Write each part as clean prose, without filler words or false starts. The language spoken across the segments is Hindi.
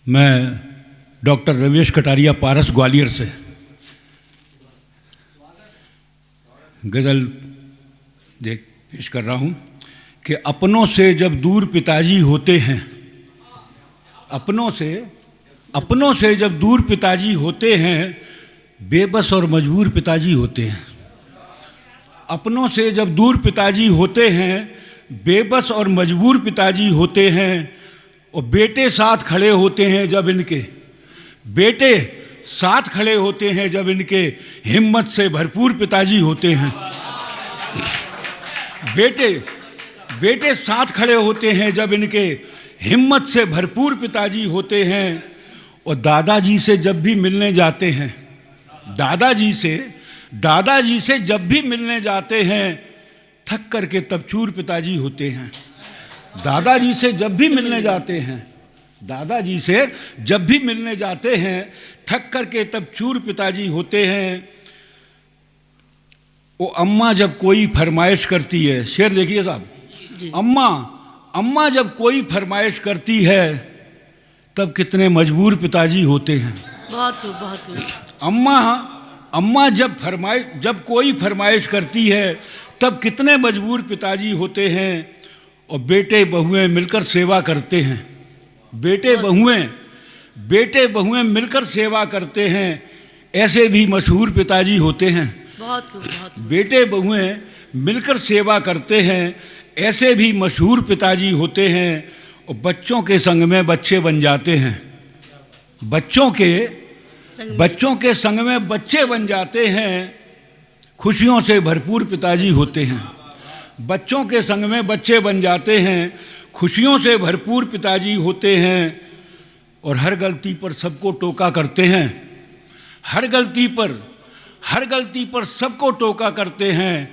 मैं डॉक्टर रमेश कटारिया पारस ग्वालियर से गज़ल पेश कर रहा हूँ कि अपनों से जब दूर पिताजी होते हैं, अपनों से जब दूर पिताजी होते हैं, बेबस और मजबूर पिताजी होते हैं। अपनों से जब दूर पिताजी होते हैं, बेबस और मजबूर पिताजी होते हैं। और बेटे साथ खड़े होते हैं जब इनके, बेटे साथ खड़े होते हैं जब इनके हिम्मत से भरपूर पिताजी होते हैं। बेटे साथ खड़े होते हैं जब इनके हिम्मत से भरपूर पिताजी होते हैं। और दादाजी से जब भी मिलने जाते हैं, दादाजी से जब भी मिलने जाते हैं, थक करके तब चूर पिताजी होते हैं। दादाजी से जब भी मिलने जाते हैं, दादाजी से जब भी मिलने जाते हैं, थक करके तब चूर पिताजी होते हैं। वो अम्मा जब कोई फरमाइश करती है, शेर देखिए साहब, अम्मा जब कोई फरमाइश करती है, तब कितने मजबूर पिताजी होते हैं। बहुत अम्मा जब कोई फरमाइश करती है, तब कितने मजबूर पिताजी होते हैं। और बेटे बहुएं मिलकर सेवा करते हैं, बेटे बहुएं मिलकर सेवा करते हैं, ऐसे भी मशहूर पिताजी होते हैं। बेटे बहुएं मिलकर सेवा करते हैं, ऐसे भी मशहूर पिताजी होते हैं। और बच्चों के संग में बच्चे बन जाते हैं, बच्चों के संग में बच्चे बन जाते हैं, खुशियों से भरपूर पिताजी होते हैं। बच्चों के संग में बच्चे बन जाते हैं, खुशियों से भरपूर पिताजी होते हैं। और हर गलती पर सबको टोका करते हैं, हर गलती पर सबको टोका करते हैं,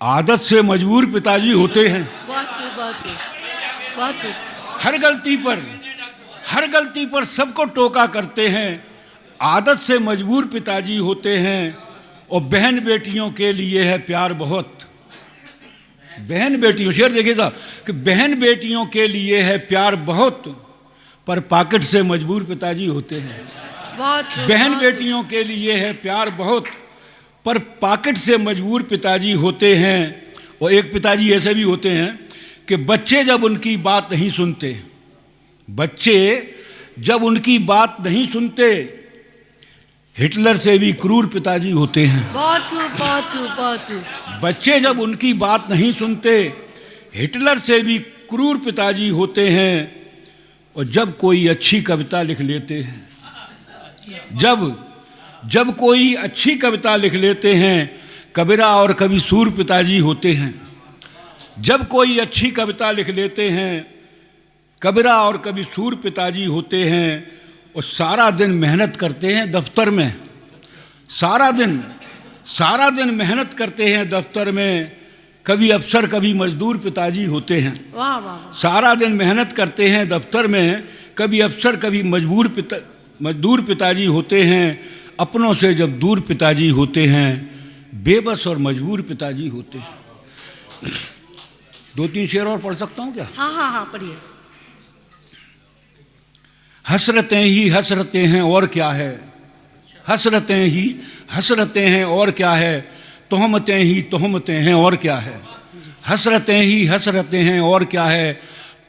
आदत से मजबूर पिताजी होते हैं। हर गलती पर सबको टोका करते हैं, आदत से मजबूर पिताजी होते हैं। और बहन बेटियों के लिए है प्यार बहुत, बहन बेटियों, शेर देखिए साहब कि बहन बेटियों के लिए है प्यार बहुत, पर पॉकेट से मजबूर पिताजी होते हैं। बहन बेटियों के लिए है प्यार बहुत, पर पॉकेट से मजबूर पिताजी होते हैं। और एक पिताजी ऐसे भी होते हैं कि बच्चे जब उनकी बात नहीं सुनते, हिटलर से भी क्रूर पिताजी होते हैं। बच्चे जब उनकी बात नहीं सुनते, हिटलर से भी क्रूर पिताजी होते हैं। और जब कोई अच्छी कविता लिख लेते हैं, जब कोई अच्छी कविता लिख लेते हैं, कबीरा और कभी सूर पिताजी होते हैं। जब कोई अच्छी कविता लिख लेते हैं, कबीरा और कभी सूर पिताजी होते हैं। और सारा दिन मेहनत करते हैं दफ्तर में, सारा दिन मेहनत करते हैं दफ्तर में, कभी अफसर कभी मजदूर पिताजी होते हैं। सारा दिन मेहनत करते हैं दफ्तर में, कभी अफसर कभी मजदूर पिताजी होते हैं। अपनों से जब दूर पिताजी होते हैं, बेबस और मजबूर पिताजी होते हैं। 2-3 शेर और पढ़ सकता हूँ क्या? हाँ पढ़िए। हसरतें ही हसरतें हैं और क्या है, हसरतें ही हसरतें हैं और क्या है, तोहमतें ही तोहमतें हैं और क्या है। हसरतें ही हसरतें हैं और क्या है,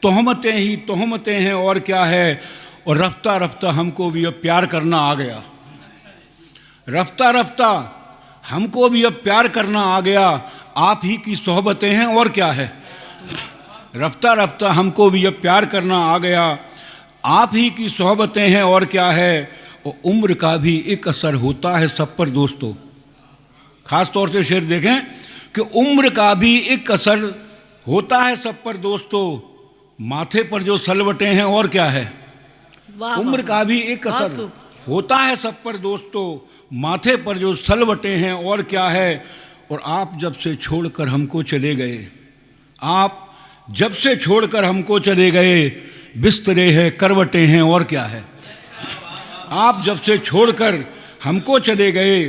तोहमतें ही तोहमतें हैं और क्या है। और रफ्ता रफ्ता हमको भी अब प्यार करना आ गया, रफ्ता रफ्ता हमको भी अब प्यार करना आ गया, आप ही की सोहबतें हैं और क्या है। रफ्ता रफ्ता हमको भी अब प्यार करना आ गया, आप ही की सोहबतें हैं और क्या है। और उम्र का भी एक असर होता है सब पर दोस्तों, खास तौर से शेर देखें कि उम्र का भी एक असर होता है सब पर दोस्तों, माथे पर जो सलवटें हैं और क्या है। उम्र का भी एक असर होता है सब पर दोस्तों, माथे पर जो सलवटें हैं और क्या है। और आप जब से छोड़कर हमको चले गए, आप जब से छोड़कर हमको चले गए, बिस्तरे हैं करवटें हैं और क्या है। आप जब से छोड़कर हमको चले गए,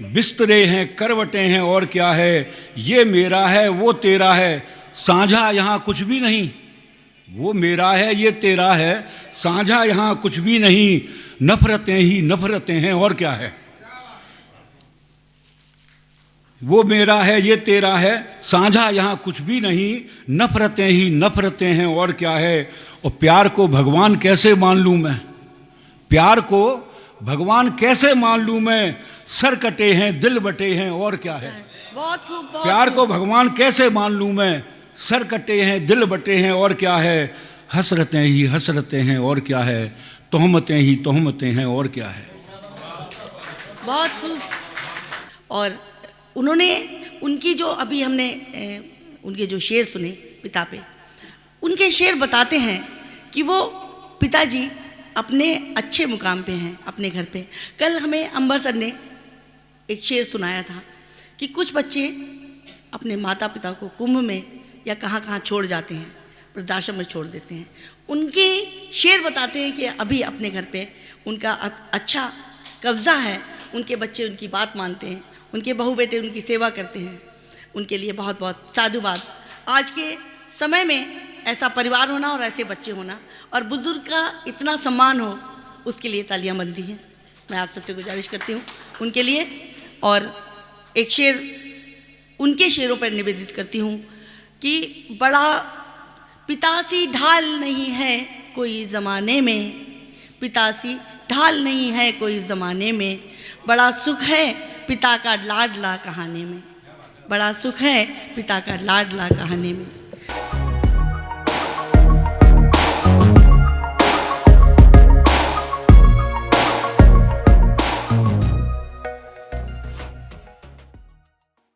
बिस्तरे हैं करवटें हैं और क्या है। ये मेरा है वो तेरा है, साझा यहाँ कुछ भी नहीं, वो मेरा है ये तेरा है, साझा यहाँ कुछ भी नहीं, नफरतें ही नफरतें हैं और क्या है। वो मेरा है ये तेरा है, साझा यहाँ कुछ भी नहीं, नफरतें ही नफरतें हैं और क्या है। और प्यार को भगवान कैसे मान लूँ मैं, प्यार को भगवान कैसे मान लूँ मैं, सर कटे हैं दिल बटे हैं और क्या है। बहुत खूब, बहुत प्यार को भगवान कैसे मान लूँ मैं, सर कटे हैं दिल बटे हैं और क्या है। हसरतें ही हसरतें हैं और क्या है, तोहमतें ही तोहमतें हैं और क्या है। बहुत खूब। और उन्होंने उनकी जो अभी हमने उनके जो शेर सुने पिता पे, उनके शेर बताते हैं कि वो पिताजी अपने अच्छे मुकाम पे हैं अपने घर पे। कल हमें अंबर सर ने एक शेर सुनाया था कि कुछ बच्चे अपने माता पिता को कुंभ में या कहाँ कहाँ छोड़ जाते हैं, वृद्धाश्रम में छोड़ देते हैं। उनके शेर बताते हैं कि अभी अपने घर पे उनका अच्छा कब्जा है, उनके बच्चे उनकी बात मानते हैं, उनके बहू बेटे उनकी सेवा करते हैं। उनके लिए बहुत बहुत साधुवाद। आज के समय में ऐसा परिवार होना और ऐसे बच्चे होना और बुजुर्ग का इतना सम्मान हो, उसके लिए तालियां बनती हैं। मैं आप सबसे गुजारिश करती हूँ उनके लिए। और एक शेर उनके शेरों पर निवेदित करती हूँ कि बड़ा पितासी ढाल नहीं है कोई ज़माने में, पितासी ढाल नहीं है कोई ज़माने में, बड़ा सुख है पिता का लाडला कहानी में, बड़ा सुख है पिता का लाडला कहानी में।